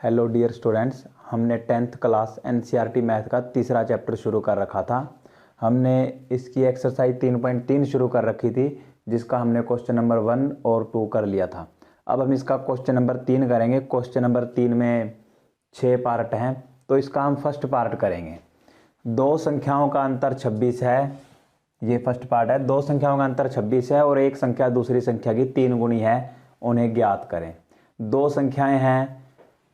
Hello dear students, हमने 10th class NCERT math का तीसरा चैप्टर शुरू कर रखा था। हमने इसकी एक्सरसाइज 3.3 शुरू कर रखी थी, जिसका हमने क्वेश्चन नंबर 1 और 2 कर लिया था। अब हम इसका क्वेश्चन नंबर 3 करेंगे। क्वेश्चन नंबर 3 में 6 पार्ट हैं, तो इसका हम फर्स्ट पार्ट करेंगे। दो संख्याओं का अंतर 26 है, ये फर्स्ट पार्ट है। दो संख्याओं का अंतर 26 है और एक संख्या दूसरी संख्या की 3 गुणी है, उन्हें ज्ञात करें। दो संख्याएं हैं,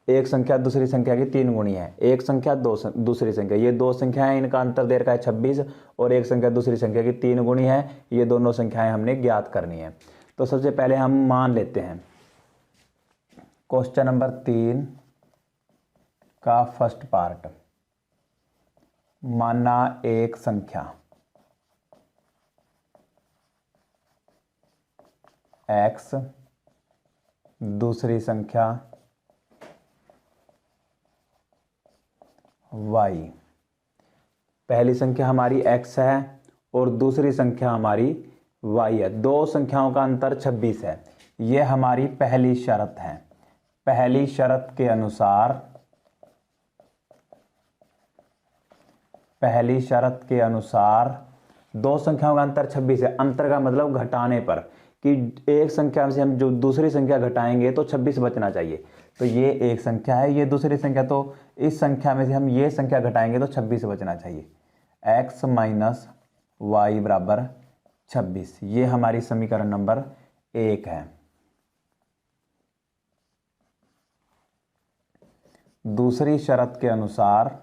एक संख्या दूसरी संख्या की 3 गुणी है, एक संख्या दूसरी संख्या, ये दो संख्याएं, इनका अंतर दे रखा है 26 और एक संख्या दूसरी संख्या की 3 गुणी है। ये दोनों संख्याएं हमने ज्ञात करनी है। तो सबसे पहले हम मान लेते हैं क्वेश्चन नंबर 3 का फर्स्ट पार्ट। माना एक संख्या x दूसरी संख्या y। पहली संख्या हमारी x है और दूसरी संख्या हमारी y है। दो संख्याओं का अंतर 26 है, ये हमारी पहली शर्त है। पहली शर्त के अनुसार दो संख्याओं का अंतर 26 है। अंतर का मतलब घटाने पर, कि एक संख्या से हम जो दूसरी संख्या घटाएंगे तो 26 बचना चाहिए। तो ये एक संख्या है, ये दूसरी संख्या, तो इस संख्या में से हम ये संख्या घटाएंगे तो 26 बचना चाहिए। x माइनस वाई बराबर 26, ये हमारी समीकरण नंबर 1 है। दूसरी शर्त के अनुसार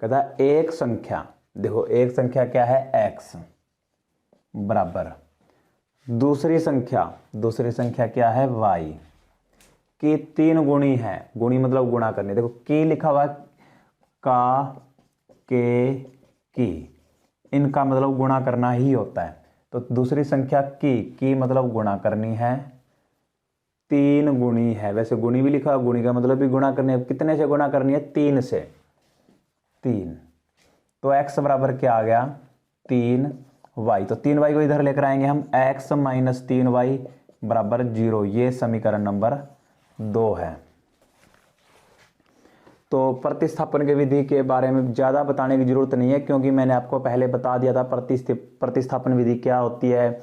कहता एक संख्या, देखो एक संख्या क्या है x बराबर दूसरी संख्या क्या है y की 3 गुणी है। गुणी मतलब गुणा करनी। देखो की लिखा हुआ का, के, की, इनका मतलब गुणा करना ही होता है। तो दूसरी संख्या की मतलब गुणा करनी है, 3 गुणी है। वैसे गुणी भी लिखा, गुणी का मतलब भी गुणा करनी है। कितने से गुणा करनी है? 3 से। 3, तो x बराबर क्या आ गया? 3y। तो 3y को इधर लेकर आएंगे हम, x माइनस 3y बराबर 0। ये समीकरण नंबर 2 है। तो प्रतिस्थापन की विधि के बारे में ज़्यादा बताने की जरूरत नहीं है, क्योंकि मैंने आपको पहले बता दिया था प्रतिस्थापन विधि क्या होती है।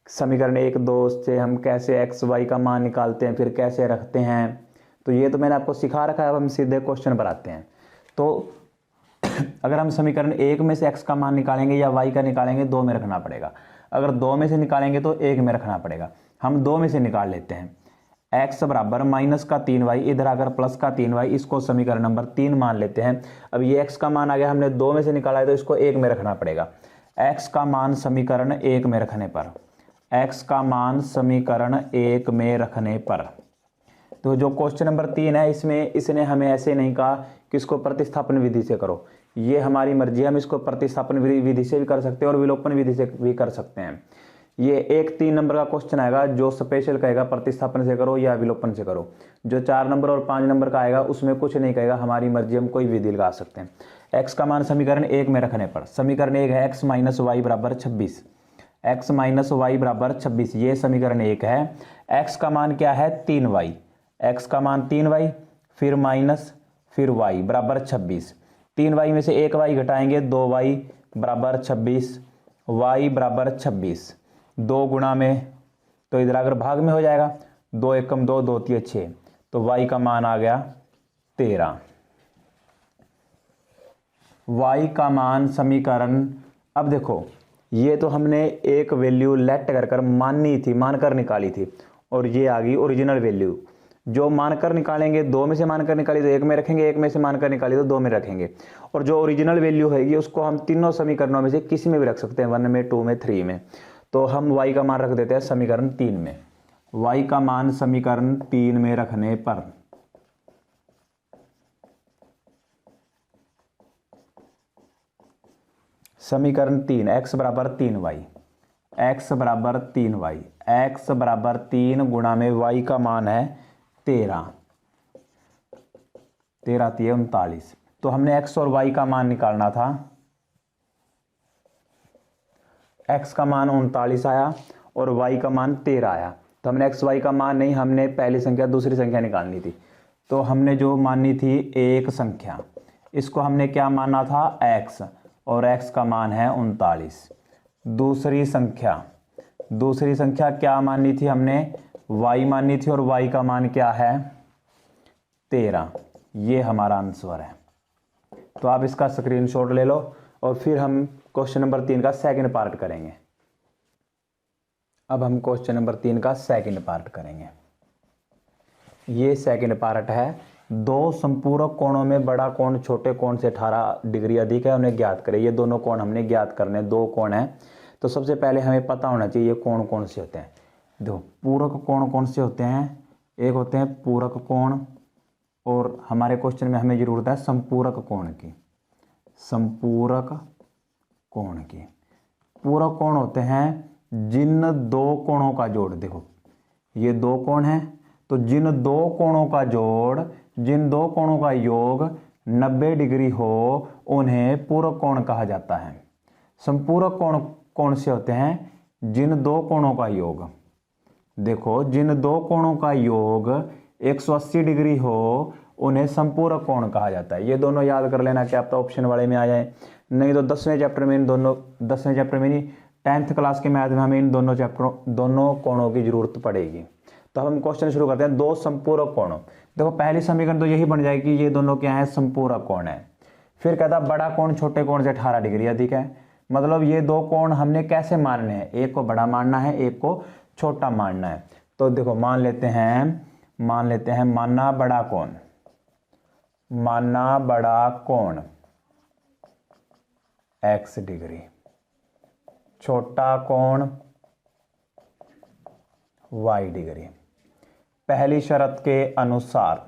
समीकरण 1, 2 से हम कैसे x y का मान निकालते हैं, फिर कैसे रखते हैं, तो ये तो मैंने आपको सिखा रखा है। अब हम सीधे क्वेश्चन पर आते हैं। तो अगर हम समीकरण 1 में से x का मान निकालेंगे या y का निकालेंगे, 2 में रखना पड़ेगा। अगर 2 में से निकालेंगे तो 1 में रखना पड़ेगा। हम 2 में से निकाल लेते हैं। x बराबर माइनस का 3y, इधर आकर प्लस का 3y, इसको समीकरण नंबर 3 मान लेते हैं। अब ये x का मान आ गया, हमने 2 में से निकाला है तो इसको 1 में रखना पड़ेगा। x का मान समीकरण 1 में रखने पर, तो जो क्वेश्चन नंबर 3 है, इसमें इसने हमें ऐसे नहीं कहा कि इसको प्रतिस्थापन विधि से करो। ये हमारी मर्जी है, हम इसको प्रतिस्थापन विधि से भी कर सकते हैं और विलोपन विधि से भी कर सकते हैं। ये 1-3 नंबर का क्वेश्चन आएगा जो स्पेशल कहेगा प्रतिस्थापन से करो या विलोपन से करो। जो 4 नंबर और 5 नंबर का आएगा उसमें कुछ नहीं कहेगा, हमारी मर्जी, हम कोई विधि लगा सकते हैं। x का मान समीकरण 1 में रखने पर, समीकरण 1 है x माइनस वाई बराबर 26। x माइनस वाई बराबर 26, ये समीकरण 1 है। x का मान क्या है? 3y। x का मान 3y, फिर माइनस, फिर y बराबर 26। 3y में से 1y घटाएंगे, 2y बराबर 26, y बराबर 26। 2 गुणा में, तो इधर अगर भाग में हो जाएगा, 2 एकम 2, 2 तिये 6, तो y का मान आ गया 13। y का मान समीकरण, अब देखो ये तो हमने एक वैल्यू लेट कर मानकर निकाली थी, और ये आ गई ओरिजिनल वैल्यू। जो मानकर निकालेंगे, 2 में से मानकर निकाली तो 1 में रखेंगे, 1 में से मानकर निकाली तो 2 में रखेंगे। और जो ओरिजिनल वैल्यू होगी उसको हम तीनों समीकरणों में से किसी में भी रख सकते हैं, 1 में, 2 में, 3 में। तो हम y का मान रख देते हैं समीकरण 3 में। y का मान समीकरण 3 में रखने पर, समीकरण 3, x बराबर 3y, x बराबर 3y, x बराबर 3 गुणा में y का मान है 13, 13 39। तो हमने x और y का मान निकालना था। x का मान 39 आया और y का मान 13 आया। तो हमने x y का मान नहीं, हमने पहली संख्या दूसरी संख्या निकालनी थी। तो हमने जो माननी थी एक संख्या, इसको हमने क्या माना था x, और x का मान है 39। दूसरी संख्या क्या माननी थी हमने, y माननी थी, और y का मान क्या है 13। ये हमारा आंसर है। तो आप इसका स्क्रीनशॉट ले लो और फिर हम क्वेश्चन नंबर 3 का सेकंड पार्ट करेंगे। अब हम क्वेश्चन नंबर 3 का सेकंड पार्ट करेंगे। ये सेकंड पार्ट है, दो संपूरक कोणों में बड़ा कोण छोटे कोण से 18 डिग्री अधिक है, उन्हें ज्ञात करें। ये दोनों कोण हमने ज्ञात करने, दो कोण हैं। तो सबसे पहले हमें पता होना चाहिए ये कोण कौन से होते हैं। देखो पूरक कोण कौन से होते हैं, एक होते हैं पूरक कोण, और हमारे क्वेश्चन में हमें जरूरत है संपूरक कोण की। संपूरक कोण की, पूरक कोण होते हैं जिन दो कोणों का जोड़, देखो ये दो कोण हैं, तो जिन दो कोणों का जोड़, जिन दो कोणों का योग 90 डिग्री हो उन्हें पूरक कोण कहा जाता है। संपूरक कोण कौन से होते हैं, जिन दो कोणों का योग, देखो जिन दो कोणों का योग 180 डिग्री हो उन्हें संपूरक कोण कहा जाता है। ये दोनों याद कर लेना, क्या पता ऑप्शन वाले में आ जाए, नहीं तो 10वें चैप्टर में इन दोनों, 10वें चैप्टर में नहीं 10th क्लास के मैथ में हमें इन दोनों कोणों की जरूरत पड़ेगी। तो हम क्वेश्चन शुरू करते हैं। दो संपूरक कोणों, देखो पहली समीकरण तो यही बन जाएगी, ये दोनों क्या है संपूरक कोण है। फिर कहता बड़ा कोण छोटे कोण से 18 डिग्री अधिक है, मतलब ये दो कोण हमने कैसे मानने हैं, एक को बड़ा मानना है, एक को छोटा मानना है। तो देखो मान लेते हैं माना बड़ा कोण x डिग्री, छोटा कोण y डिग्री। पहली शर्त के अनुसार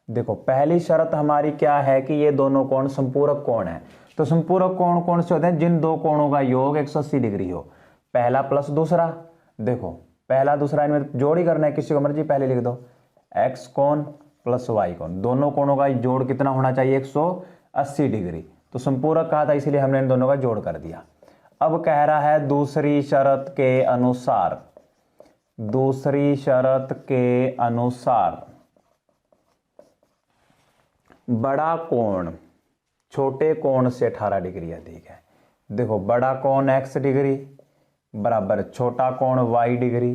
देखो पहली शर्त हमारी क्या है कि ये दोनों कोण संपूरक कोण है। तो संपूरक कोण कौन से होते हैं, जिन दो कोणों का योग 180 डिग्री हो, पहला प्लस दूसरा। देखो पहला दूसरा इनमें जोड़ ही करना है, किसी को मर्जी पहले लिख दो, x कोण प्लस y कोण, दोनों कोणों का जोड़ कितना होना चाहिए 180 डिग्री। तो संपूरक कहा था इसीलिए हमने इन दोनों का जोड़ कर दिया। अब कह रहा है दूसरी शर्त के अनुसार बड़ा कोण छोटे कोण से 18 डिग्री अधिक है। देखो बड़ा कोण x डिग्री बराबर छोटा कोण y डिग्री।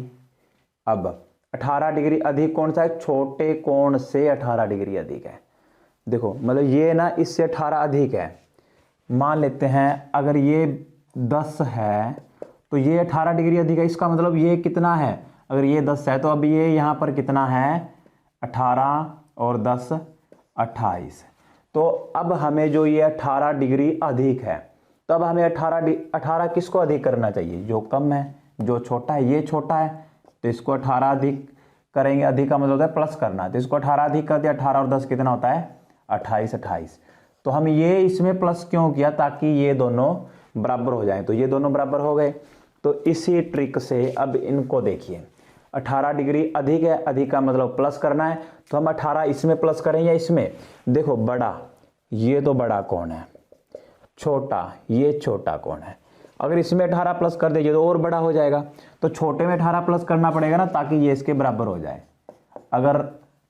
अब 18 डिग्री अधिक कौन सा है, छोटे कोण से 18 डिग्री अधिक है। देखो मतलब ये ना इससे 18 अधिक है। मान लेते हैं अगर ये 10 है तो ये 18 डिग्री अधिक है, इसका मतलब ये कितना है, अगर ये 10 है तो अब ये यहाँ पर कितना है 18 और 10 28। तो अब हमें जो ये 18 डिग्री अधिक है, तब हमें 18 किसको अधिक करना चाहिए, जो कम है, जो छोटा है। ये छोटा है तो इसको 18 अधिक करेंगे, अधिक का मतलब होता है प्लस करना, तो इसको 18 अधिक कर दिया, 18 और 10 कितना होता है 28। तो हम ये इसमें प्लस क्यों किया, ताकि ये दोनों बराबर हो जाएं। तो ये दोनों बराबर हो गए। तो इसी ट्रिक से अब इनको देखिए, 18 डिग्री अधिक है, अधिक का मतलब प्लस करना है, तो हम 18 इसमें प्लस करें या इसमें। देखो बड़ा, ये तो बड़ा कोण है, छोटा ये छोटा कोण है, अगर इसमें 18 प्लस कर दीजिए तो और बड़ा हो जाएगा, तो छोटे में 18 प्लस करना पड़ेगा ना, ताकि ये इसके बराबर हो जाए। अगर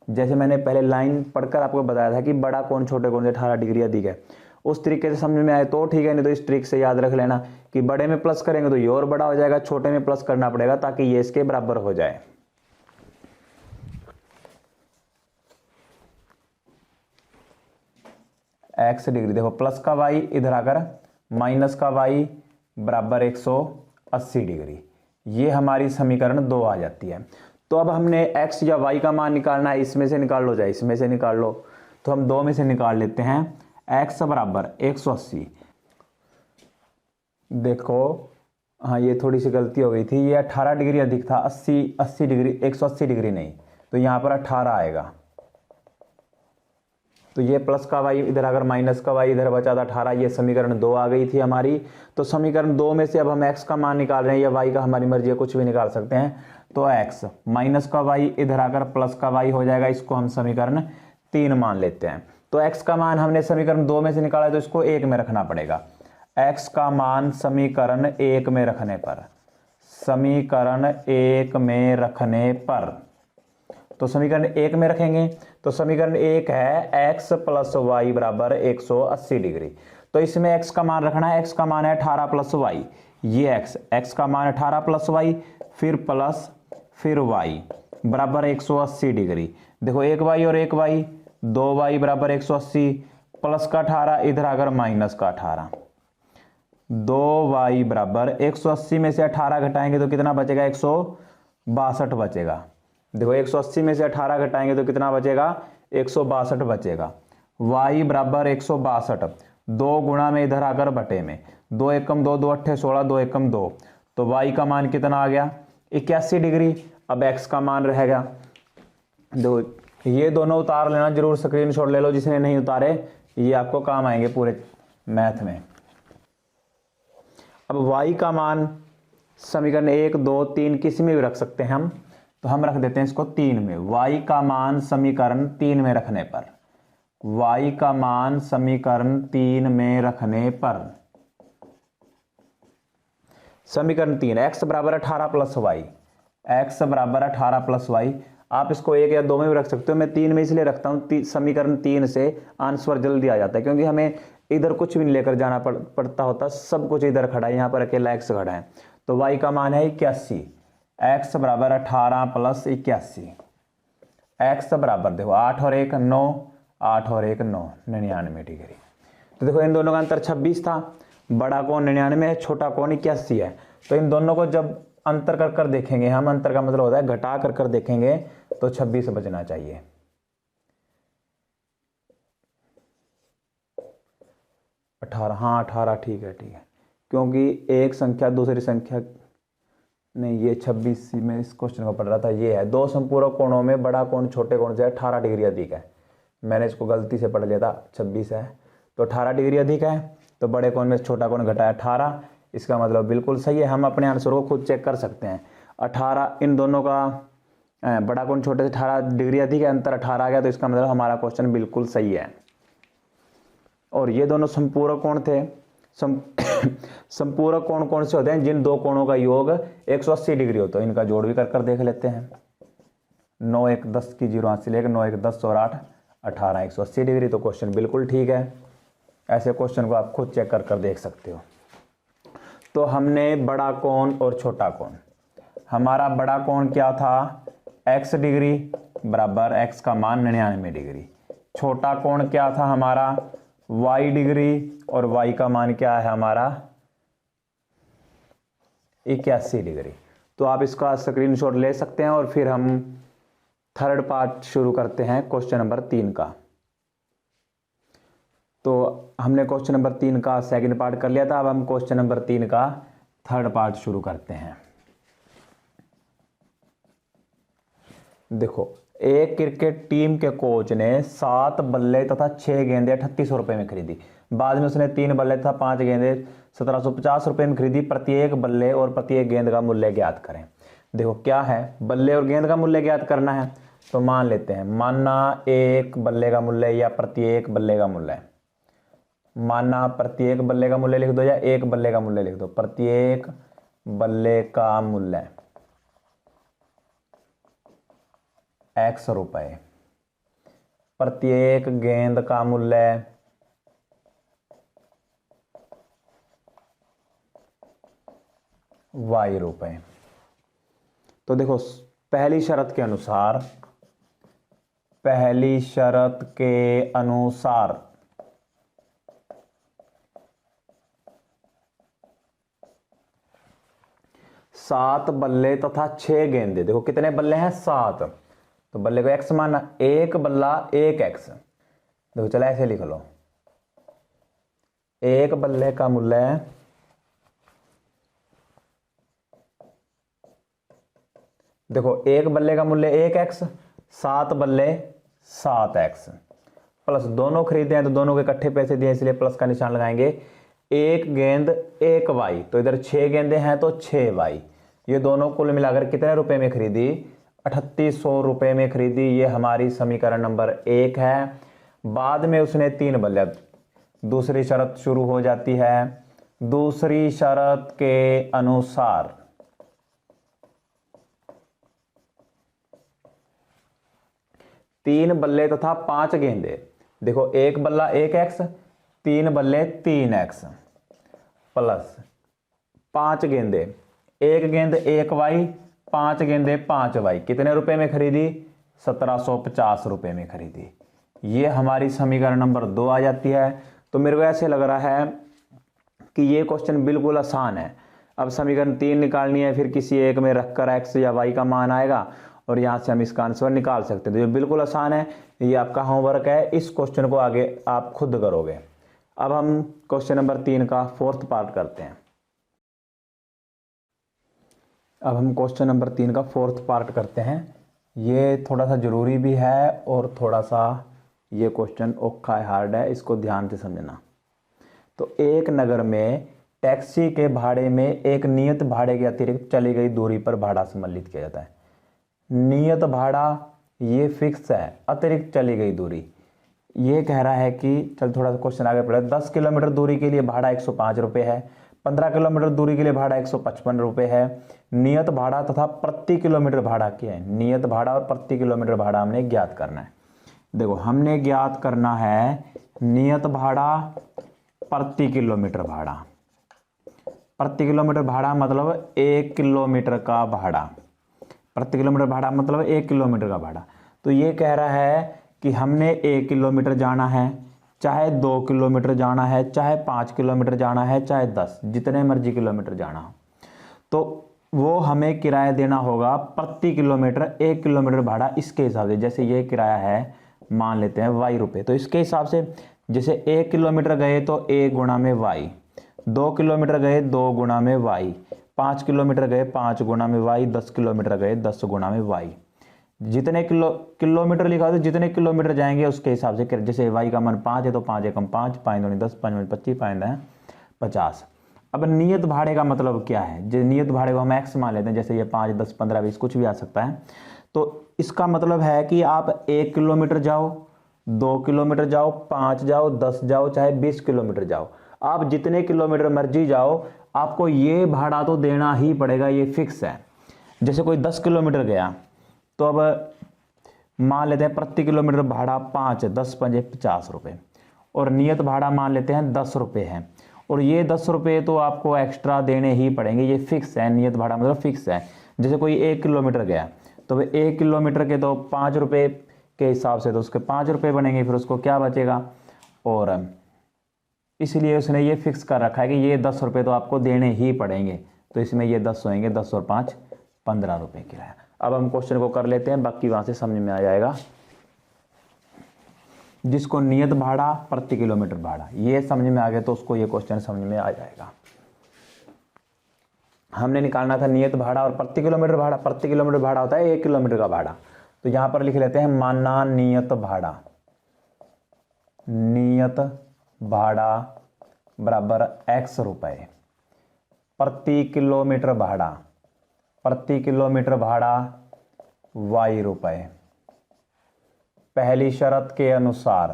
जैसे मैंने पहले लाइन पढ़कर आपको बताया था कि बड़ा कोण छोटे कोण से 18 डिग्री अधिक है, उस तरीके से समझ में आए तो ठीक है, नहीं तो इस ट्रिक से याद रख लेना कि बड़े में प्लस करेंगे तो ये और बड़ा हो जाएगा, छोटे में प्लस करना पड़ेगा ताकि ये इसके बराबर हो जाए। x डिग्री, देखो प्लस का y इधर आकर माइनस का y बराबर 180 डिग्री, ये हमारी समीकरण 2 आ जाती है। तो अब हमने x या y का मान निकालना है, इसमें से निकाल लो चाहे इसमें से निकाल लो, तो हम 2 में से निकाल लेते हैं। x बराबर 180, देखो हाँ ये थोड़ी सी गलती हो गई थी, ये 18 डिग्री अधिक था, 80 डिग्री 180 डिग्री नहीं, तो यहाँ पर 18 आएगा। तो ये प्लस का y इधर अगर माइनस का y इधर बचा था 18, ये समीकरण 2 आ गई थी हमारी। तो समीकरण 2 में से अब हम x का मान निकाल रहे हैं, या y का, हमारी मर्जी है, कुछ भी निकाल सकते हैं। तो x माइनस का y इधर आकर प्लस का y हो जाएगा, इसको हम समीकरण 3 मान लेते हैं। तो x का मान हमने समीकरण 2 में से निकाला तो इसको 1 में रखना पड़ेगा। x का मान समीकरण 1 में रखने पर, समीकरण 1 में रखने पर, तो समीकरण 1 में रखेंगे तो समीकरण 1 है x प्लस वाई बराबर 180 डिग्री। तो इसमें x का मान रखना है, x का मान है 18 प्लस वाई, ये x का मान 18 प्लस वाई फिर प्लस फिर y बराबर 180 डिग्री। देखो 1y और 1y, 2y बराबर 180 प्लस का 18 इधर आकर माइनस का 18, 2y बराबर 180 में से 18 घटाएंगे तो कितना बचेगा, 162 बचेगा। देखो 180 में से 18 घटाएंगे तो कितना बचेगा, 162 बचेगा। y बराबर 162, 2 गुणा में इधर आकर बटे में, 2 एकम 2, 2 अट्ठे 16, 2 एकम 2, तो y का मान कितना आ गया, 81 डिग्री। अब x का मान रहेगा, दो ये दोनों उतार लेना, जरूर स्क्रीनशॉट ले लो, जिसने नहीं उतारे ये आपको काम आएंगे पूरे मैथ में। अब y का मान समीकरण 1, 2, 3 किसी में भी रख सकते हैं हम, तो हम रख देते हैं इसको 3 में। y का मान समीकरण 3 में रखने पर, y का मान समीकरण 3 में रखने पर, समीकरण 3 x बराबर 18 प्लस वाई, x बराबर 18 प्लस वाई, आप इसको 1 या 2 में भी रख सकते हो, मैं 3 में इसलिए रखता हूँ, समीकरण 3 से आंसर जल्दी आ जाता है, क्योंकि हमें इधर कुछ भी नहीं लेकर जाना पड़ता होता, सब कुछ इधर खड़ा है, यहाँ पर अकेला x खड़ा है। तो y का मान है 81, x बराबर 18 प्लस 81, x बराबर देखो 8 और 1 9, 8 और 1 9, 99 डिग्री। तो देखो इन दोनों का अंतर 26 था, बड़ा कोण 99 है, छोटा कोण 81 है। तो इन दोनों को जब अंतर कर कर देखेंगे हम, अंतर का मतलब होता है घटा कर कर देखेंगे, तो 26 बचना चाहिए। हाँ 18 ठीक है, क्योंकि एक संख्या दूसरी संख्या नहीं, ये 26 में इस क्वेश्चन को पढ़ रहा था, ये है 2 संपूरक कोणों में बड़ा कोण छोटे कोण से 18 डिग्री अधिक है। मैंने इसको गलती से पढ़ लिया था, 26 है तो 18 डिग्री अधिक है, तो बड़े कोण में छोटा कोण घटाया 18, इसका मतलब बिल्कुल सही है। हम अपने आंसर को खुद चेक कर सकते हैं। 18 इन दोनों का बड़ा कोण छोटे से 18 डिग्री अधिक है, अंतर 18 आ गया, तो इसका मतलब हमारा क्वेश्चन बिल्कुल सही है। और ये दोनों संपूरक कोण थे। संपूरक कोण कौन से होते हैं, जिन दो कोणों का योग 180 डिग्री हो, तो इनका जोड़ भी कर कर देख लेते हैं। 9 1 10 की 0 हाथ से लेकर 9 1 10 और 8 18 180 डिग्री, तो क्वेश्चन बिल्कुल ठीक है। ऐसे क्वेश्चन को आप खुद चेक कर कर देख सकते हो। तो हमने बड़ा कोण और छोटा कोण, हमारा बड़ा कोण क्या था x डिग्री बराबर x का मान 99 डिग्री, छोटा कोण क्या था हमारा y डिग्री और y का मान क्या है हमारा 81 डिग्री। तो आप इसका स्क्रीनशॉट ले सकते हैं और फिर हम थर्ड पार्ट शुरू करते हैं क्वेश्चन नंबर 3 का। तो हमने क्वेश्चन नंबर 3 का सेकंड पार्ट कर लिया था, अब हम क्वेश्चन नंबर 3 का थर्ड पार्ट शुरू करते हैं। देखो, एक क्रिकेट टीम के कोच ने 7 बल्ले तथा 6 गेंदें 3800 रुपए में खरीदी। बाद में उसने 3 बल्ले तथा 5 गेंदें 1750 रुपए में खरीदी। प्रत्येक बल्ले और प्रत्येक गेंद का मूल्य ज्ञात करें। देखो क्या है, बल्ले और गेंद का मूल्य ज्ञात करना है, तो मान लेते हैं, मानना एक बल्ले का मूल्य या प्रत्येक बल्ले का मूल्य, मानना प्रत्येक बल्ले का मूल्य लिख दो या एक बल्ले का मूल्य लिख दो। प्रत्येक बल्ले का मूल्य x रुपए, प्रत्येक गेंद का मूल्य y रुपए। तो देखो, पहली शर्त के अनुसार, पहली शर्त के अनुसार सात बल्ले तथा 6 गेंदे, देखो कितने बल्ले हैं 7, तो बल्ले को x माना, एक बल्ला एक x। देखो चला ऐसे लिख लो, एक बल्ले का मूल्य देखो, एक बल्ले का मूल्य 1x, 7 बल्ले 7x, प्लस दोनों खरीदे हैं तो दोनों के इकट्ठे पैसे दिए इसलिए प्लस का निशान लगाएंगे। एक गेंद 1y, तो इधर 6 गेंदे हैं तो 6y। ये दोनों कुल मिलाकर कितने रुपए में खरीदी, 3800 रुपए में खरीदी। ये हमारी समीकरण नंबर 1 है। बाद में उसने 3 बल्ले। दूसरी शर्त शुरू हो जाती है। दूसरी शर्त के अनुसार तीन बल्ले तथा 5 गेंदे। देखो, एक बल्ला 1x, 3 बल्ले 3x प्लस 5 गेंदे, एक गेंद 1y, 5 गेंदे 5y, कितने रुपए में खरीदी? 1750 रुपए में खरीदी। ये हमारी समीकरण नंबर 2 आ जाती है। तो मेरे को ऐसे लग रहा है कि ये क्वेश्चन बिल्कुल आसान है। अब समीकरण 3 निकालनी है, फिर किसी एक में रखकर x या y का मान आएगा और यहां से हम इसका आंसर निकाल सकते हैं। तो ये बिल्कुल आसान है, ये आपका होमवर्क है। इस क्वेश्चन को आगे आप खुद करोगे। अब हम क्वेश्चन नंबर 3 का 4th पार्ट करते हैं। अब हम क्वेश्चन नंबर 3 का 4th पार्ट करते हैं। ये थोड़ा सा जरूरी भी है और थोड़ा सा ये क्वेश्चन औखा है, हार्ड है, इसको ध्यान से समझना। तो एक नगर में टैक्सी के भाड़े में एक नियत भाड़े के अतिरिक्त चली गई दूरी पर भाड़ा सम्मिलित किया जाता है। नियत भाड़ा ये फिक्स है, अतिरिक्त चली गई दूरी ये कह रहा है कि, चल थोड़ा सा क्वेश्चन आगे पढ़े। 10 किलोमीटर दूरी के लिए भाड़ा 105 रुपये है, 15 किलोमीटर दूरी के लिए भाड़ा 155 रुपये है। नियत भाड़ा तथा प्रति किलोमीटर भाड़ा क्या है? नियत भाड़ा और प्रति किलोमीटर भाड़ा हमने ज्ञात करना है। देखो, हमने ज्ञात करना है नियत भाड़ा प्रति किलोमीटर भाड़ा। प्रति किलोमीटर भाड़ा मतलब 1 किलोमीटर का भाड़ा। प्रति किलोमीटर भाड़ा मतलब 1 किलोमीटर का भाड़ा। तो ये कह रहा है कि हमने 1 किलोमीटर जाना है, चाहे 2 किलोमीटर जाना है, चाहे 5 किलोमीटर जाना है, चाहे 10, जितने मर्जी किलोमीटर जाना हो, तो वो हमें किराया देना होगा प्रति किलोमीटर। 1 किलोमीटर भाड़ा इसके हिसाब से, जैसे ये किराया है मान लेते हैं y रुपये, तो इसके हिसाब से जैसे 1 किलोमीटर गए तो 1 गुणा में y, 2 किलोमीटर गए 2 गुणा में y, 5 किलोमीटर गए 5 गुणा में y, 10 किलोमीटर गए 10 गुणा में y। जितने किलोमीटर लिखा तो जितने किलोमीटर जाएंगे उसके हिसाब से, जैसे y का मान 5 है तो 5 एकम 5, 5 दूनी 10, 5 दूनी 25, 5 50। अब नियत भाड़े का मतलब क्या है? जो नियत भाड़े को हम x मान लेते हैं, जैसे ये 5, 10, 15, 20 कुछ भी आ सकता है। तो इसका मतलब है कि आप 1 किलोमीटर जाओ, 2 किलोमीटर जाओ, 5 जाओ, 10 जाओ, चाहे 20 किलोमीटर जाओ, आप जितने किलोमीटर मर्जी जाओ, आपको ये भाड़ा तो देना ही पड़ेगा, ये फिक्स है। जैसे कोई 10 किलोमीटर गया तो अब मान लेते हैं प्रति किलोमीटर भाड़ा 5, 10 पंजे 50 रुपये, और नियत भाड़ा मान लेते हैं 10 रुपये है, और ये 10 रुपये तो आपको एक्स्ट्रा देने ही पड़ेंगे, ये फिक्स है। नियत भाड़ा मतलब फिक्स है। जैसे कोई 1 किलोमीटर गया तो 1 किलोमीटर के तो 5 रुपये के हिसाब से तो उसके 5 रुपये बनेंगे, फिर उसको क्या बचेगा, और इसलिए उसने ये फिक्स कर रखा है कि ये 10 रुपये तो आपको देने ही पड़ेंगे। तो इसमें ये 10 होंगे, 10 और 5 15 रुपये किराया। अब हम क्वेश्चन को कर लेते हैं, बाकी वहां से समझ में आ जाएगा। जिसको नियत भाड़ा प्रति किलोमीटर भाड़ा ये समझ में आ गया तो उसको ये क्वेश्चन समझ में आ जाएगा। हमने निकालना था नियत भाड़ा और प्रति किलोमीटर भाड़ा। प्रति किलोमीटर भाड़ा होता है 1 किलोमीटर का भाड़ा। तो यहां पर लिख लेते हैं माना नियत भाड़ा। नियत भाड़ा बराबर x रुपए प्रति किलोमीटर भाड़ा। प्रति किलोमीटर भाड़ा y रुपए। पहली शर्त के अनुसार,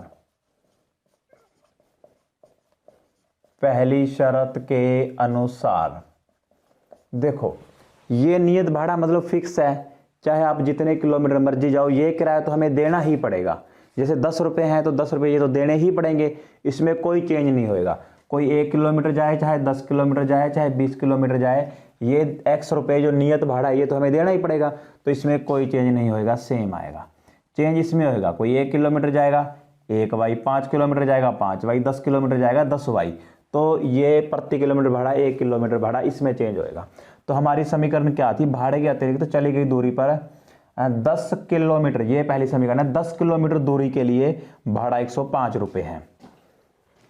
पहली शर्त के अनुसार देखो, ये नियत भाड़ा मतलब फिक्स है, चाहे आप जितने किलोमीटर मर्जी जाओ, ये किराया तो हमें देना ही पड़ेगा। जैसे 10 रुपये हैं तो 10 रुपये ये तो देने ही पड़ेंगे, इसमें कोई चेंज नहीं होएगा। कोई 1 किलोमीटर जाए, चाहे 10 किलोमीटर जाए, चाहे 20 किलोमीटर जाए, ये x रुपये जो नियत भाड़ा है ये तो हमें देना ही पड़ेगा। तो इसमें कोई चेंज नहीं होएगा, सेम आएगा। चेंज इसमें होएगा, कोई 1 किलोमीटर जाएगा 1y, 5 किलोमीटर जाएगा 5y, 10 किलोमीटर जाएगा 10y। तो ये प्रति किलोमीटर भाड़ा 1 किलोमीटर भाड़ा इसमें चेंज होएगा। तो हमारी समीकरण क्या थी? भाड़े के अतिरिक्त चली गई दूरी पर 10 किलोमीटर, ये पहली समीकरण है। 10 किलोमीटर दूरी के लिए भाड़ा 105 रुपये है।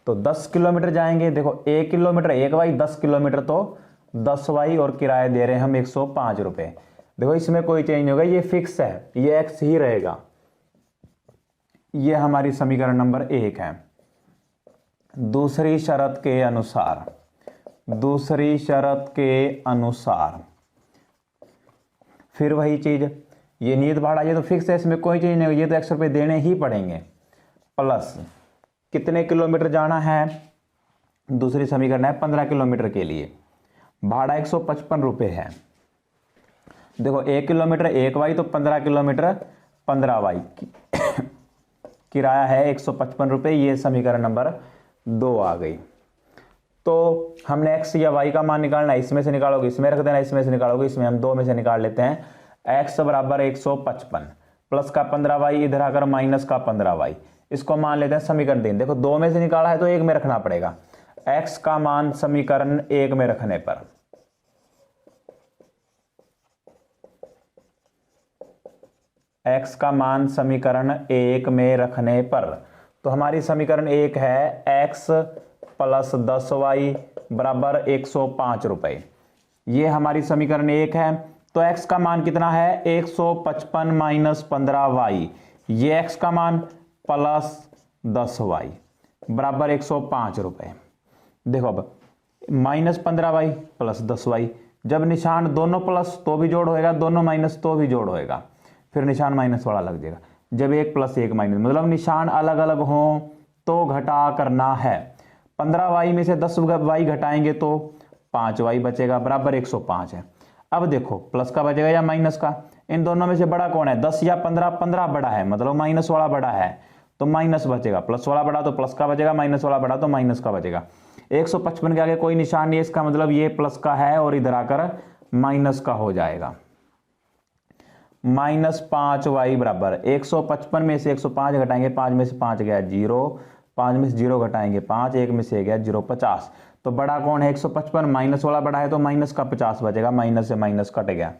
तो 10 किलोमीटर जाएंगे, देखो 1 किलोमीटर 1y, 10 किलोमीटर तो 10y, और किराया दे रहे हैं हम 105 रुपये। देखो इसमें कोई चेंज नहीं होगा, ये फिक्स है, ये x ही रहेगा। ये हमारी समीकरण नंबर 1 है। दूसरी शर्त के अनुसार, दूसरी शर्त के अनुसार फिर वही चीज, ये नियत भाड़ा ये तो फिक्स है, इसमें कोई चीज नहीं होगी, ये तो x रुपये देने ही पड़ेंगे। प्लस कितने किलोमीटर जाना है, दूसरी समीकरण है 15 किलोमीटर के लिए, भाड़ा 155 रुपये है। देखो 1 किलोमीटर 1y, तो 15 किलोमीटर 15y, किराया है 155 रुपये। ये समीकरण नंबर 2 आ गई। तो हमने x या y का मान निकालना है, इसमें से निकालोगे इसमें रख देना, इसमें से निकालोगे इसमें, हम 2 में से निकाल लेते हैं। x बराबर 155 प्लस का 15y, इधर आकर माइनस का 15y, इसको मान लेते हैं समीकरण 3। देखो 2 में से निकाला है तो 1 में रखना पड़ेगा। x का मान समीकरण 1 में रखने पर x का मान समीकरण 1 में रखने पर, तो हमारी समीकरण 1 है x प्लस 10y बराबर 105 रुपये। ये हमारी समीकरण 1 है। तो x का मान कितना है, 155 माइनस 15y, ये x का मान प्लस 10y बराबर 105 रुपये। देखो अब माइनस 15y प्लस 10y, जब निशान दोनों प्लस तो भी जोड़ होएगा, दोनों माइनस तो भी जोड़ होएगा, फिर निशान माइनस वाला लग जाएगा। जब 1 प्लस 1 माइनस, मतलब निशान अलग अलग हो तो घटा करना है। 15y में से 10y घटाएंगे तो 5y बचेगा, बराबर 105 है। अब देखो प्लस का बचेगा या माइनस का, इन दोनों में से बड़ा कौन है, 10 या 15, 15 बड़ा है, मतलब माइनस वाला बड़ा है तो माइनस बचेगा, प्लस वाला बड़ा तो प्लस का बचेगा, माइनस वाला बड़ा तो माइनस का बचेगा। 155 के आगे कोई निशान नहीं है, इसका मतलब ये प्लस का है और इधर आकर माइनस का हो जाएगा। माइनस 5y बराबर 155 में से 105 घटाएंगे, 5 में से 5 गया 0, 5 में से 0 घटाएंगे 5, 1 में से गया 0, 50। तो बड़ा कौन है 155, माइनस वाला बड़ा है तो माइनस का 50 बचेगा, माइनस से माइनस कट गया।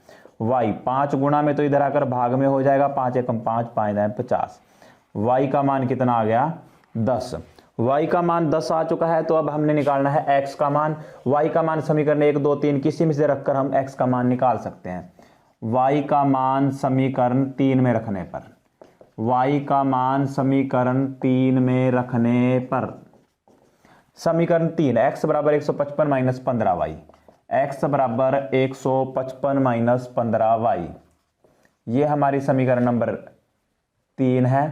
y 5 गुणा में तो इधर आकर भाग में हो जाएगा, 5 एकम 5, 5 दाएं 50। y का मान कितना आ गया 10। y का मान 10 आ चुका है। तो अब हमने निकालना है x का मान। y का मान समीकरण 1, 2, 3 किसी में से रखकर हम x का मान निकाल सकते हैं। y का मान समीकरण 3 में रखने पर, y का मान समीकरण 3 में रखने पर, समीकरण 3 x बराबर 155 माइनस 15y, x बराबर 155 माइनस 15y, ये हमारी समीकरण नंबर 3 है।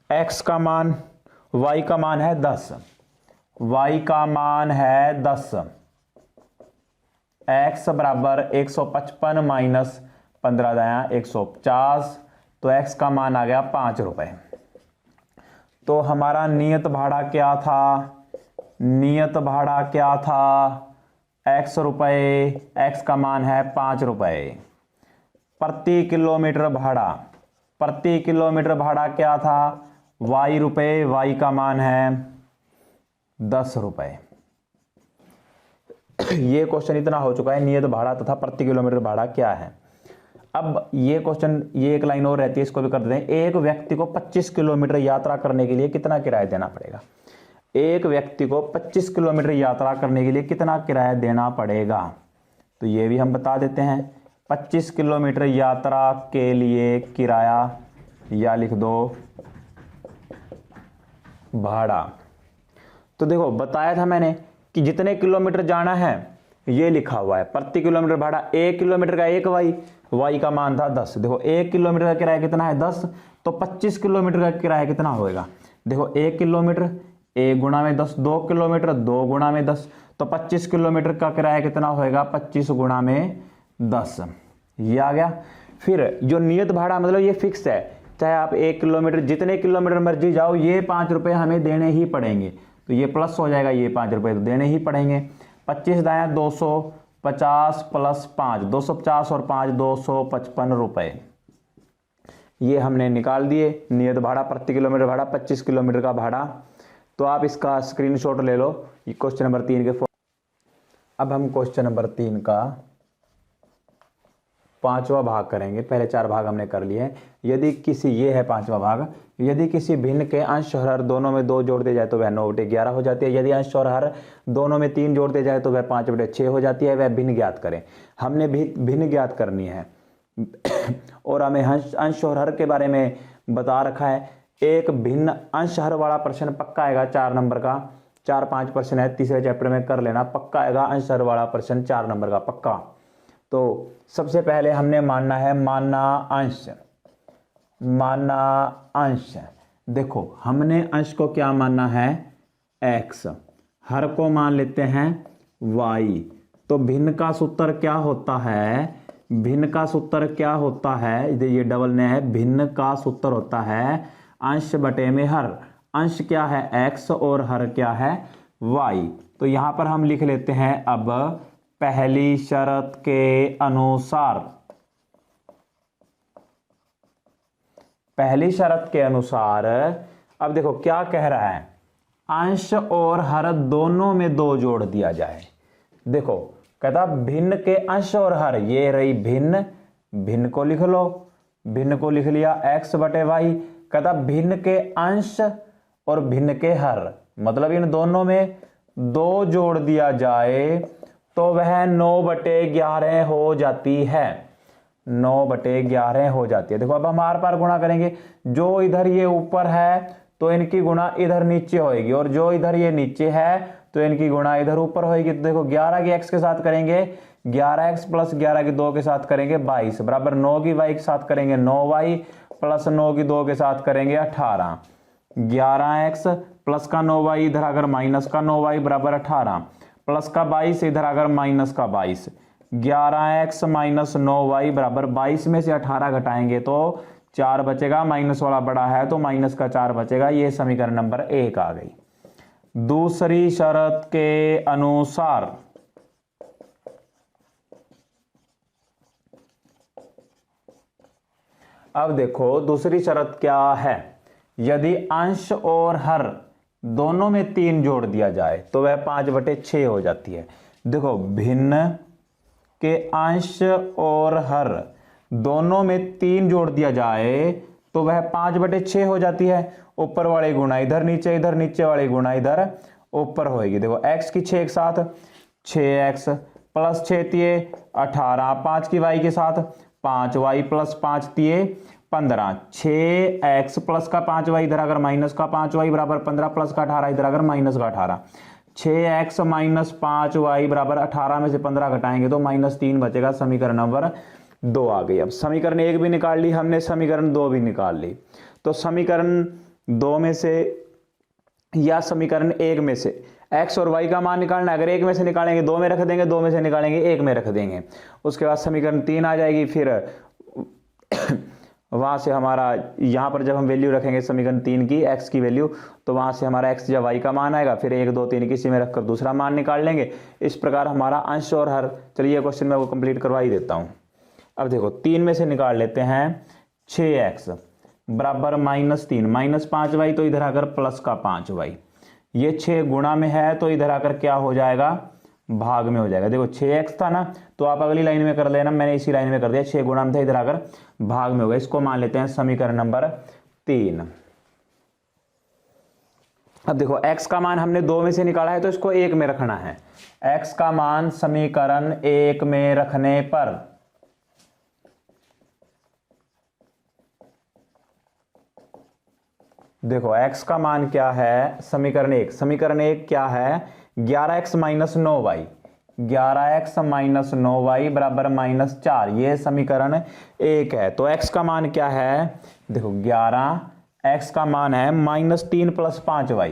x का मान, y का मान है 10, y का मान है 10, x बराबर 155 माइनस 15 दाया 150, तो x का मान आ गया 5 रुपये। तो हमारा नियत भाड़ा क्या था, नियत भाड़ा क्या था, x रुपये, x का मान है 5 रुपये। प्रति किलोमीटर भाड़ा, प्रति किलोमीटर भाड़ा क्या था, y रुपये, y का मान है 10 रुपये। ये क्वेश्चन इतना हो चुका है, नियत भाड़ा तथा प्रति किलोमीटर भाड़ा क्या है। अब ये क्वेश्चन, ये एक लाइन और रहती है, इसको भी कर देते हैं। एक व्यक्ति को 25 किलोमीटर यात्रा करने के लिए कितना किराया देना पड़ेगा, एक व्यक्ति को 25 किलोमीटर यात्रा करने के लिए कितना किराया देना पड़ेगा, तो ये भी हम बता देते हैं। 25 किलोमीटर यात्रा के लिए किराया, या लिख दो भाड़ा। तो देखो बताया था मैंने कि जितने किलोमीटर जाना है ये लिखा हुआ है, प्रति किलोमीटर भाड़ा। 1 किलोमीटर का 1y, y का मान था 10। देखो 1 किलोमीटर का किराया कितना है 10, तो 25 किलोमीटर का किराया कितना होएगा। देखो 1 किलोमीटर 1 गुणा में 10, 2 किलोमीटर 2 गुणा में 10, तो 25 किलोमीटर का किराया कितना होएगा 25 गुणा में 10, ये आ गया। फिर जो नियत भाड़ा मतलब ये फिक्स है, चाहे आप 1 किलोमीटर जितने किलोमीटर मर्जी जाओ, ये 5 रुपये हमें देने ही पड़ेंगे, तो ये प्लस हो जाएगा, ये 5 रुपये तो देने ही पड़ेंगे। 25 दाया 250 प्लस 5, 250 और 5 255 रुपये, ये हमने निकाल दिए नियत भाड़ा, प्रति किलोमीटर भाड़ा 25 किलोमीटर का भाड़ा। तो आप इसका स्क्रीनशॉट ले लो, ये क्वेश्चन नंबर 3 के। अब हम क्वेश्चन नंबर 3 का 5वां भाग करेंगे। पहले 4 भाग हमने कर लिए हैं। यदि किसी, ये है 5वां भाग, यदि किसी भिन्न के अंश और हर दोनों में 2 जोड़ दिया जाए तो वह 9/11 हो जाती है। यदि अंश और हर दोनों में 3 जोड़ दिया जाए तो वह 5/6 हो जाती है। वह भिन्न ज्ञात करें। हमने भी भिन्न ज्ञात करनी है और हमें अंश और हर के बारे में बता रखा है। एक भिन्न अंश हर वाला प्रश्न पक्का आएगा 4 नंबर का, 4-5 प्रश्न है, तीसरे चैप्टर में कर लेना, पक्का आएगा अंश हर वाला प्रश्न 4 नंबर का पक्का। तो सबसे पहले हमने मानना है माना अंश, माना अंश। देखो हमने अंश को क्या मानना है x, हर को मान लेते हैं y। तो भिन्न का सूत्र क्या होता है, भिन्न का सूत्र क्या होता है, ये डबल ने है, भिन्न का सूत्र होता है अंश बटे में हर। अंश क्या है x और हर क्या है y। तो यहां पर हम लिख लेते हैं अब पहली शर्त के अनुसार, पहली शर्त के अनुसार। अब देखो क्या कह रहा है, अंश और हर दोनों में 2 जोड़ दिया जाए। देखो कहता भिन्न के अंश और हर, ये रही भिन्न, भिन्न को लिख लो, भिन्न को लिख लिया x बटे वाई। कहता भिन्न के अंश और भिन्न के हर, मतलब इन दोनों में 2 जोड़ दिया जाए तो वह 9/11 हो जाती है, 9/11 हो जाती है। देखो अब हम आर पार गुणा करेंगे, जो इधर ये ऊपर है तो इनकी गुणा इधर नीचे होएगी, और जो इधर ये नीचे है तो इनकी गुणा इधर ऊपर होएगी। तो देखो 11 की x के साथ करेंगे 11x प्लस 11 की 2 के साथ करेंगे 22 बराबर 9 की y के साथ करेंगे 9y प्लस 9 की 2 के साथ करेंगे 18। 11x प्लस का 9y इधर अगर माइनस का 9y बराबर 18 प्लस का 22 इधर अगर माइनस का 22। 11x माइनस 9y बराबर 22 में से 18 घटाएंगे तो 4 बचेगा, माइनस वाला बड़ा है तो माइनस का 4 बचेगा। ये समीकरण नंबर 1 आ गई। दूसरी शर्त के अनुसार अब देखो दूसरी शर्त क्या है, यदि अंश और हर दोनों में 3 जोड़ दिया जाए तो वह 5/6 हो जाती है। देखो भिन्न के अंश और हर दोनों में 3 जोड़ दिया जाए तो वह 5/6 हो जाती है। ऊपर वाले गुणा इधर नीचे, इधर नीचे वाले गुणा इधर ऊपर होएगी। देखो x की 6 के साथ 6x प्लस 6 तिये 18, 5 की y के साथ 5y प्लस 5 तिये 15, 6x प्लस का 5y इधर अगर माइनस का 5y बराबर 15 प्लस का 18 इधर अगर माइनस का 18। 6x माइनस 5y बराबर 18 में से 15 घटाएंगे तो -3 बचेगा। समीकरण नंबर 2 आ गई। अब समीकरण 1 भी निकाल ली हमने, समीकरण 2 भी निकाल ली। तो समीकरण 2 में से या समीकरण 1 में से x और y का मान निकालना है। अगर 1 में से निकालेंगे 2 में रख देंगे, 2 में से निकालेंगे 1 में रख देंगे। उसके बाद समीकरण 3 आ जाएगी। फिर वहां से हमारा यहां पर जब हम वैल्यू रखेंगे समीकरण 3 की x की वैल्यू, तो वहां से हमारा x या y का मान आएगा। फिर 1 2 3 किसी में रखकर दूसरा मान निकाल लेंगे। इस प्रकार हमारा अंश और हर, चलिए क्वेश्चन में वो कंप्लीट करवा ही देता हूं। अब देखो 3 में से निकाल लेते हैं 6x बराबर -3 -5y, तो इधर आकर प्लस का 5y। ये 6 गुणा में है तो इधर आकर क्या हो जाएगा, भाग में हो जाएगा। देखो 6x था ना, तो आप अगली लाइन में कर लेना, मैंने इसी लाइन में कर दिया। 6 गुणा में था, इधर आकर भाग में होगा। इसको मान लेते हैं समीकरण नंबर 3। अब देखो x का मान हमने 2 में से निकाला है तो इसको 1 में रखना है। x का मान समीकरण 1 में रखने पर देखो x का मान क्या है, समीकरण 1, समीकरण 1 क्या है 11x minus 9y, 11x minus 9y बराबर -4, ये समीकरण 1 है। तो x का मान क्या है, देखो 11x का मान है -3 प्लस 5y,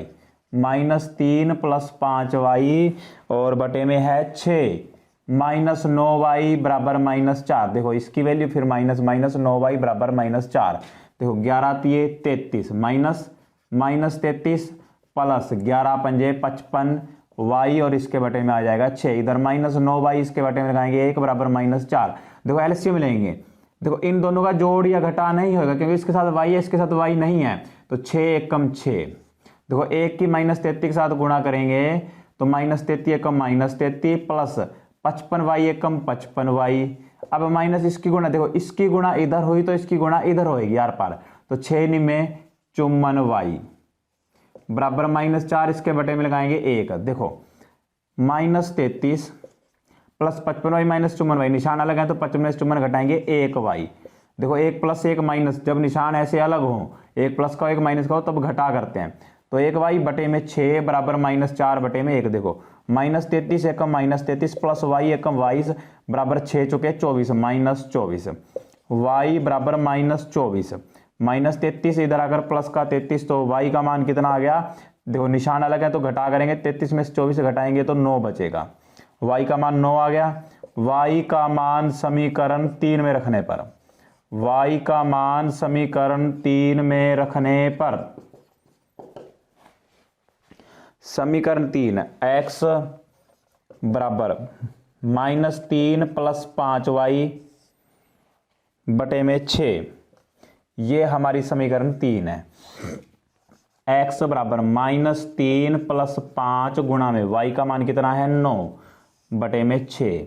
-3 प्लस 5y और बटे में है 6 -9y बराबर -4। देखो इसकी वैल्यू फिर -9y बराबर -4। देखो 11 तिये 33 -33 प्लस 11 पंजे 55 y और इसके बटे में आ जाएगा 6। इधर -9y इसके बटे में लगाएंगे 1 बराबर -4। देखो एलसीएम लेंगे, देखो इन दोनों का जोड़ या घटा नहीं होगा क्योंकि इसके साथ y है इसके साथ y नहीं है, तो 6 1 कम 6। देखो 1 की -33 के साथ गुणा करेंगे तो -33 1 कम -33 प्लस 55y 1 कम 55y। अब माइनस इसकी गुणा, देखो इसकी गुणा इधर हुई तो इसकी गुणा इधर होएगी यार पार, तो 6 निमे 54y बराबर -4, इसके बटे में लगाएंगे 1। देखो -33 प्लस 55y माइनस 54y, निशान अलग है तो 55 में 54 घटाएंगे 1y। देखो 1 प्लस 1 माइनस, जब निशान ऐसे अलग हो, 1 प्लस का 1 माइनस का हो तब घटा करते हैं, तो 1y बटे में 6 बराबर -4 बटे में 1। देखो -33 एकम -33 प्लस y एकम 22 बराबर 6 चुके 24 -24, y बराबर -24 -33, इधर आकर प्लस का 33, तो y का मान कितना आ गया, देखो निशान अलग है तो घटा करेंगे, 33 में से 24 घटाएंगे तो 9 बचेगा, y का मान 9 आ गया। y का मान समीकरण 3 में रखने पर, y का मान समीकरण 3 में रखने पर, समीकरण 3 x बराबर -3 + 5y बटे में 6, ये हमारी समीकरण 3 है। x बराबर -3 + 5 गुणा में y का मान कितना है 9 बटे में 6,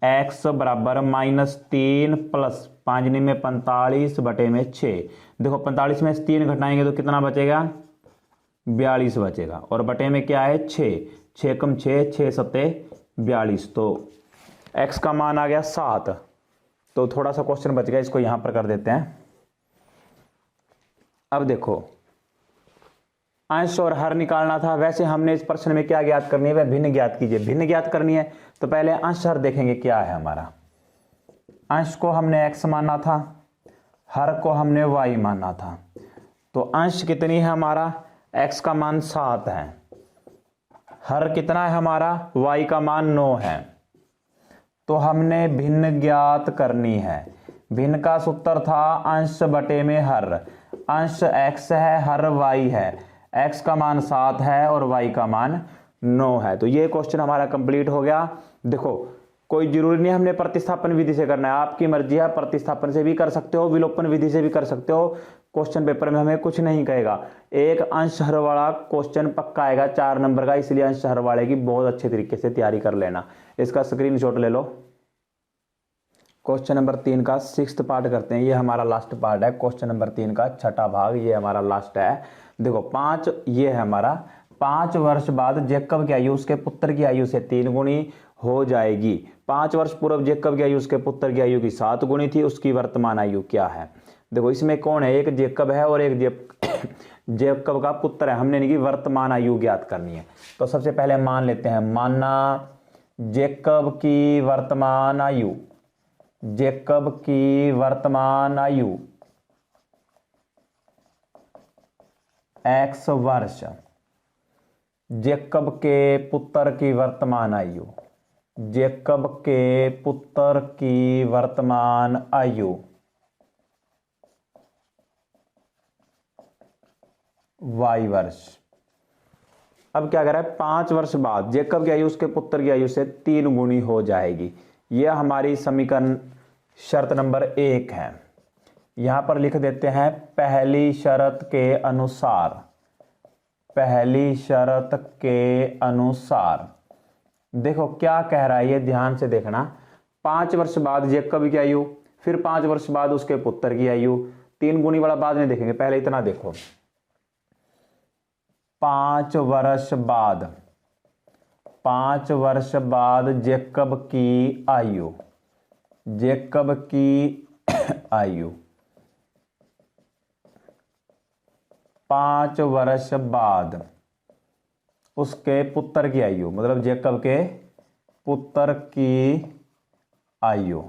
x बराबर -3 + 5 में 45 बटे में 6। देखो 45 में से 3 घटाएंगे तो कितना बचेगा, 42 बचेगा, और बटे में क्या है 6, 6 कम 6, 6 सत्ते 42, तो x का मान आ गया 7। तो थोड़ा सा क्वेश्चन बच गया, इसको यहां पर कर देते हैं। अब देखो अंश और हर निकालना था, वैसे हमने इस प्रश्न में क्या ज्ञात करनी है, वह भिन्न ज्ञात कीजिए। भिन्न ज्ञात करनी है तो पहले अंश हर देखेंगे क्या है हमारा। अंश को हमने x माना था, हर को हमने y माना था, तो अंश कितनी है हमारा, x का मान 7 है, हर कितना है हमारा, y का मान 9 है। तो हमने भिन्न ज्ञात करनी है। भिन्न का सूत्र था अंश बटे में हर, अंश x है, हर y है, x का मान 7 है और y का मान 9 है। तो ये क्वेश्चन हमारा कंप्लीट हो गया। देखो कोई जरूरी नहीं हमने प्रतिस्थापन विधि से करना है, आपकी मर्जी है, प्रतिस्थापन से भी कर सकते हो, विलोपन विधि से भी कर सकते हो। क्वेश्चन पेपर में हमें कुछ नहीं कहेगा। एक अंश हर वाला क्वेश्चन पक्का आएगा 4 नंबर का, इसलिए अंश हर वाले की बहुत अच्छे तरीके से तैयारी कर लेना। इसका स्क्रीनशॉट ले लो। क्वेश्चन नंबर 3 का 6th पार्ट करते हैं, ये हमारा लास्ट पार्ट है। क्वेश्चन नंबर 3 का 6ठा भाग, ये हमारा लास्ट है। देखो 5, ये है हमारा 5 वर्ष बाद जेकब की आयु उसके पुत्र की आयु से 3 गुनी हो जाएगी। 5 वर्ष पूर्व जेकब की आयु उसके पुत्र की आयु की 7 गुनी थी, उसकी वर्तमान आयु क्या है। देखो इसमें कौन है, एक जेकब है और एक जेकब का पुत्र है। हमने इनकी वर्तमान आयु ज्ञात करनी है। तो सबसे पहले मान लेते हैं, माना जेकब की वर्तमान आयु, जेकब की वर्तमान आयु x वर्ष, जेकब के पुत्र की वर्तमान आयु, जेकब के पुत्र की वर्तमान आयु y वर्ष। अब क्या कह रहा है, 5 वर्ष बाद जेकब की आयु उसके पुत्र की आयु से 3 गुनी हो जाएगी। यह हमारी समीकरण शर्त नंबर 1 है। यहां पर लिख देते हैं पहली शर्त के अनुसार, पहली शर्त के अनुसार। देखो क्या कह रहा है ये ध्यान से देखना। 5 वर्ष बाद जेकब की आयु, फिर 5 वर्ष बाद उसके पुत्र की आयु, 3 गुनी वाला बाद में देखेंगे, पहले इतना देखो। 5 वर्ष बाद, 5 वर्ष बाद जेकब की आयु, जेकब की आयु 5 वर्ष बाद उसके पुत्र की आयु, मतलब जेकब के पुत्र की आयु।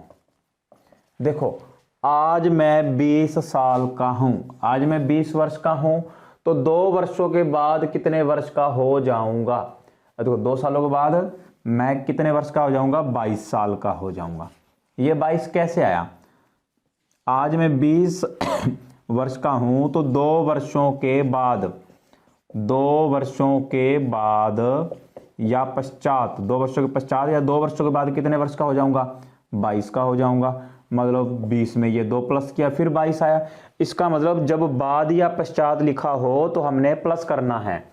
देखो आज मैं 20 साल का हूं, आज मैं 20 वर्ष का हूं, तो 2 वर्षों के बाद कितने वर्ष का हो जाऊंगा। देखो 2 सालों के बाद मैं कितने वर्ष का हो जाऊंगा, 22 साल का हो जाऊंगा। ये 22 कैसे आया, आज मैं 20 वर्ष का हूं तो 2 वर्षों के बाद, 2 वर्षों के बाद या पश्चात, 2 वर्षों के पश्चात या 2 वर्षों के बाद कितने वर्ष का हो जाऊंगा, 22 का हो जाऊंगा। मतलब 20 में ये 2 प्लस किया फिर 22 आया। इसका मतलब जब बाद या पश्चात लिखा हो तो हमने प्लस करना है,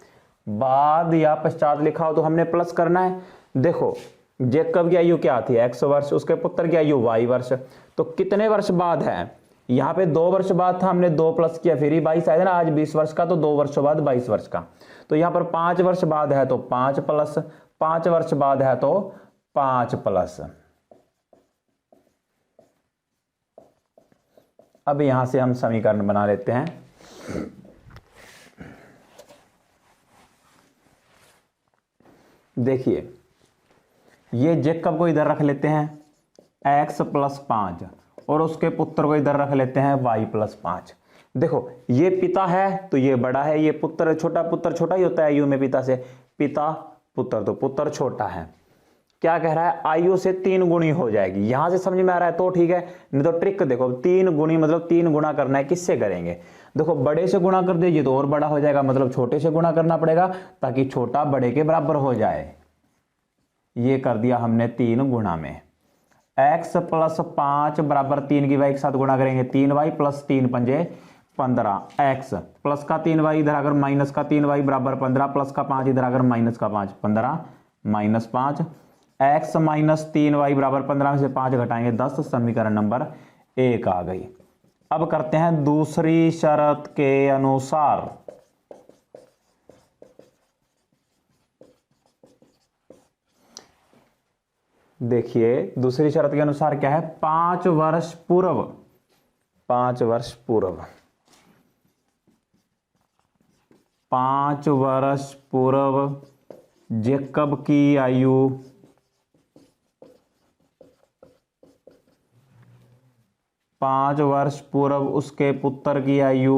बाद या पश्चात लिखा हो तो हमने प्लस करना है। देखो जेकब की आयु क्या थी, x वर्ष, उसके पुत्र की आयु y वर्ष, तो कितने वर्ष बाद है, यहाँ पे 2 वर्ष बाद था, हमने 2 प्लस किया फिर ही 22 आया ना। आज 20 वर्ष का तो 2 वर्षों बाद 22 वर्ष का, तो यहाँ पर 5 वर्ष बाद है तो 5 प्लस, 5 वर्ष बाद है तो 5 प्लस। अब यहां से हम समीकरण बना लेते हैं। देखिए ये जेकब को इधर रख लेते हैं x + 5 और उसके पुत्र को इधर रख लेते हैं y + 5। देखो ये पिता है तो ये बड़ा है, ये पुत्र, छोटा पुत्र छोटा ही होता है आयु में पिता से, पिता पुत्र, तो पुत्र छोटा है। क्या कह रहा है, आयु से 3 गुणी हो जाएगी। यहां से समझ में आ रहा है तो ठीक है, नहीं तो ट्रिक देखो, 3 गुणी मतलब 3 गुना करना है, किससे करेंगे, देखो बड़े से गुणा कर दीजिए तो और बड़ा हो जाएगा, मतलब छोटे से गुणा करना पड़ेगा ताकि छोटा बड़े के बराबर हो जाए। ये कर दिया हमने 3 गुणा में। x प्लस 5 बराबर 3 की वाई के साथ गुणा करेंगे, 3y प्लस 3 पंजे 15, x प्लस का 3y इधर आकर माइनस का 3y बराबर 15, प्लस का 5 इधर आकर माइनस का 5, 15 माइनस 5, x माइनस 3y बराबर 15 में से 5 घटाएंगे 10, समीकरण नंबर 1 आ गई। अब करते हैं दूसरी शर्त के अनुसार। देखिए दूसरी शर्त के अनुसार क्या है, 5 वर्ष पूर्व, 5 वर्ष पूर्व, 5 वर्ष पूर्व जेकब की आयु 5 वर्ष पूर्व उसके पुत्र की आयु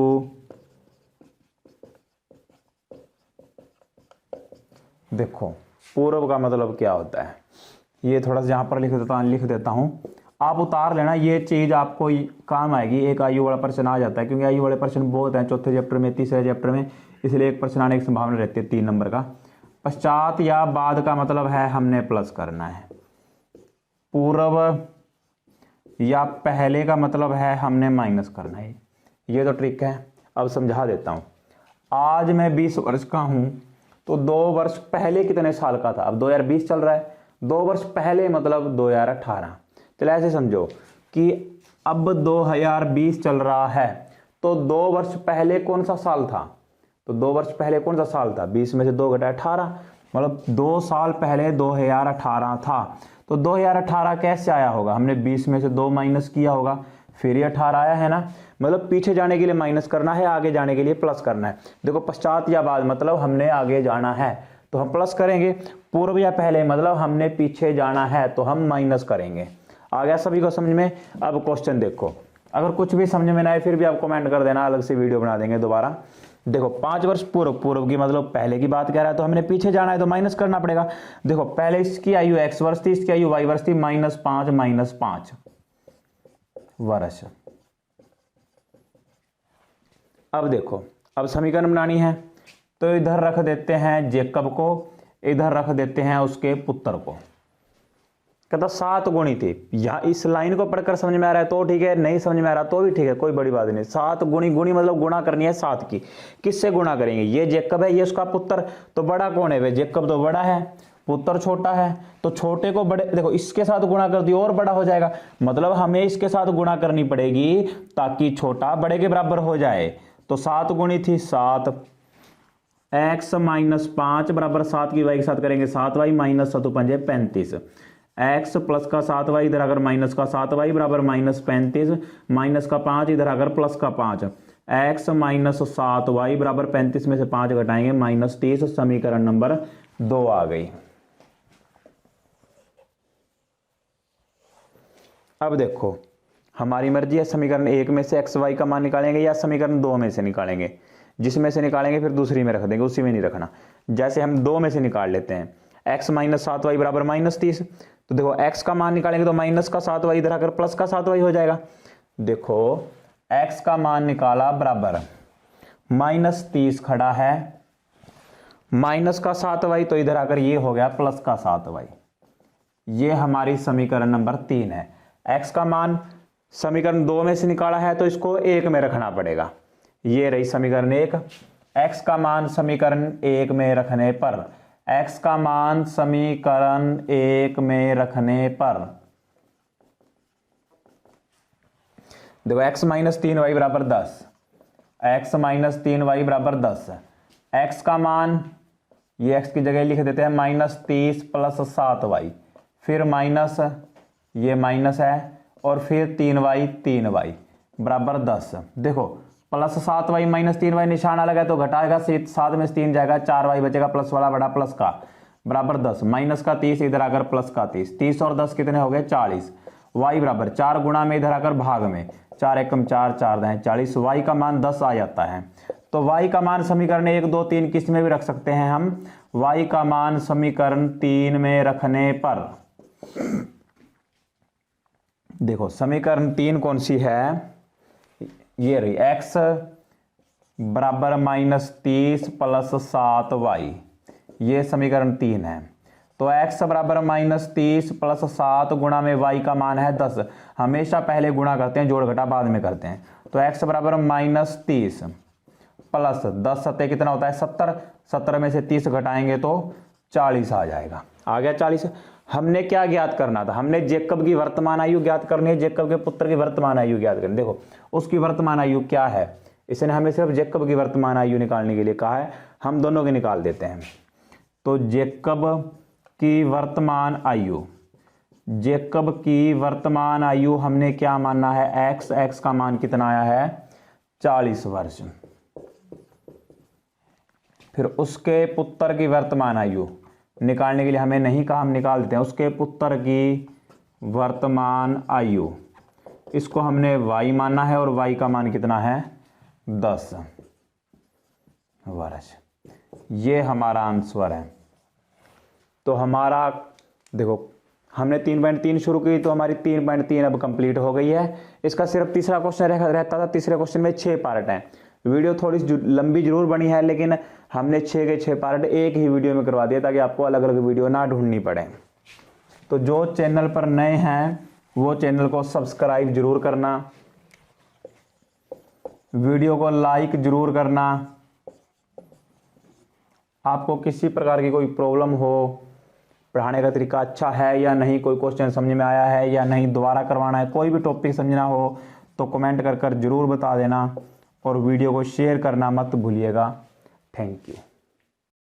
देखो पूर्व का मतलब क्या होता है, ये थोड़ा सा यहां पर लिख देता हूं, आप उतार लेना, ये चीज आपको काम आएगी। एक आयु वाला प्रश्न आ जाता है, क्योंकि आयु वाले प्रश्न बहुत हैं, चौथे चैप्टर में, तीसरे चैप्टर में, इसलिए एक प्रश्न आने की संभावना रहती है 3 नंबर का। पश्चात या बाद का मतलब है हमने प्लस करना है, पूर्व या पहले का मतलब है हमने माइनस करना है। ये तो ट्रिक है, अब समझा देता हूं। आज मैं 20 वर्ष का हूं तो 2 वर्ष पहले कितने साल का था, अब 2020 चल रहा है, 2 वर्ष पहले मतलब 2018। चलो ऐसे समझो कि अब 2020 चल रहा है तो 2 वर्ष पहले कौन सा साल था, तो 2 वर्ष पहले कौन सा साल था, 20 में से 2 घटाए 18, मतलब 2 साल पहले 2018 था। तो 2018 कैसे आया होगा, हमने 20 में से 2 माइनस किया होगा, फिर ये 18 आया है ना, मतलब पीछे जाने के लिए माइनस करना है, आगे जाने के लिए प्लस करना है। देखो पश्चात या बाद मतलब हमने आगे जाना है तो हम प्लस करेंगे, पूर्व या पहले मतलब हमने पीछे जाना है तो हम माइनस करेंगे। आ गया सभी को समझ में। अब क्वेश्चन देखो, अगर कुछ भी समझ में ना आए फिर भी आप कमेंट कर देना, अलग से वीडियो बना देंगे दोबारा। देखो 5 वर्ष पूर्व, पूर्व की मतलब पहले की बात कह रहा है तो हमने पीछे जाना है तो माइनस करना पड़ेगा। देखो पहले इसकी आयु x वर्ष थी, इसकी आयु y वर्ष थी, -5 वर्ष। अब देखो, अब समीकरण बनानी है तो इधर रख देते हैं जेकब को, इधर रख देते हैं उसके पुत्र को। कहता 7 गुणी थी, या इस लाइन को पढ़कर समझ में आ रहा है तो ठीक है, नहीं समझ में आ रहा तो भी ठीक है, कोई बड़ी बात नहीं। 7 गुणी, गुणी मतलब गुणा करनी है 7 की। किससे गुणा करेंगे, ये जेकब है, ये उसका पुत्र, तो बड़ा कौन है वे, जेकब तो बड़ा है, पुत्र छोटा है, तो छोटे को बड़े, देखो इसके साथ गुणा कर दिया और बड़ा हो जाएगा, मतलब हमें इसके साथ गुणा करनी पड़ेगी ताकि छोटा बड़े के बराबर हो जाए। तो 7 गुणी थी 7, x माइनस 5 बराबर 7 की वाई के साथ करेंगे 7y माइनस 7 पंजे 35, x प्लस का 7y इधर अगर माइनस का 7y बराबर -35, माइनस का 5 इधर अगर प्लस का 5, x माइनस 7y बराबर 35 में से 5 घटाएंगे -30, समीकरण नंबर 2 आ गई। अब देखो हमारी मर्जी है, समीकरण 1 में से x y का मान निकालेंगे या समीकरण 2 में से निकालेंगे, जिसमें से निकालेंगे फिर दूसरी में रख देंगे, उसी में नहीं रखना। जैसे हम 2 में से निकाल लेते हैं, x माइनस 7y बराबर -30, तो देखो x का मान निकालेंगे तो माइनस का 7y इधर आकर प्लस का 7y हो जाएगा। देखो x का मान निकाला बराबर -30 खड़ा है, माइनस का 7y तो इधर आकर ये हो गया प्लस का 7y। ये हमारी समीकरण नंबर 3 है। x का मान समीकरण 2 में से निकाला है तो इसको 1 में रखना पड़ेगा, ये रही समीकरण 1। x का मान समीकरण 1 में रखने पर, x का मान समीकरण 1 में रखने पर देखो x माइनस 3y बराबर 10, x माइनस 3y बराबर 10, x का मान ये x की जगह लिख देते हैं -30 प्लस 7y, फिर माइनस ये माइनस है और फिर 3y बराबर 10। देखो प्लस 7y माइनस 3y निशान अलग है तो घटाएगा, 7 में से 3 जाएगा, 4y बचेगा प्लस वाला बड़ा प्लस का बराबर 10, माइनस का 30 इधर आकर प्लस का 30, 30 और 10 कितने हो गए 40, y बराबर 4 गुणा में इधर आकर भाग में 4 एकम 4, 4 दाएं 40, y का मान 10 आ जाता है। तो y का मान समीकरण 1, 2, 3 किस में भी रख सकते हैं हम, y का मान समीकरण 3 में रखने पर, देखो समीकरण 3 कौन सी है, ये रही, x बराबर -30 + 7y, ये समीकरण 3 है। तो x बराबर -30 + 7 गुणा में y का मान है 10, हमेशा पहले गुणा करते हैं, जोड़ घटा बाद में करते हैं। तो x बराबर -30 प्लस 10 सत्ते कितना होता है 70, 70 में से 30 घटाएंगे तो 40 आ जाएगा। आ गया 40। हमने क्या ज्ञात करना था, हमने जेकब की वर्तमान आयु ज्ञात करनी है, जेकब के पुत्र की वर्तमान आयु ज्ञात करनी। देखो उसकी वर्तमान आयु क्या है, इसने हमें सिर्फ जेकब की वर्तमान आयु निकालने के लिए कहा है, हम दोनों की निकाल देते हैं। तो जेकब की वर्तमान आयु, जेकब की वर्तमान आयु हमने क्या मानना है, x का मान कितना आया है 40 वर्ष। फिर उसके पुत्र की वर्तमान आयु निकालने के लिए हमें नहीं कहा, हम निकाल देते हैं, उसके पुत्र की वर्तमान आयु, इसको हमने y मानना है और y का मान कितना है 10 वर्ष। ये हमारा आंसर है। तो हमारा देखो हमने 3.3 शुरू की तो हमारी 3.3 अब कंप्लीट हो गई है। इसका सिर्फ तीसरा क्वेश्चन रहता था, तीसरे क्वेश्चन में 6 पार्ट हैं। वीडियो थोड़ी लंबी जरूर बनी है, लेकिन हमने 6 के 6 पार्ट एक ही वीडियो में करवा दिया ताकि आपको अलग अलग वीडियो ना ढूंढनी पड़े। तो जो चैनल पर नए हैं वो चैनल को सब्सक्राइब जरूर करना, वीडियो को लाइक जरूर करना। आपको किसी प्रकार की कोई प्रॉब्लम हो, पढ़ाने का तरीका अच्छा है या नहीं, कोई क्वेश्चन समझ में आया है या नहीं, दोबारा करवाना है, कोई भी टॉपिक समझना हो तो कमेंट कर जरूर बता देना और वीडियो को शेयर करना मत भूलिएगा। Thank you.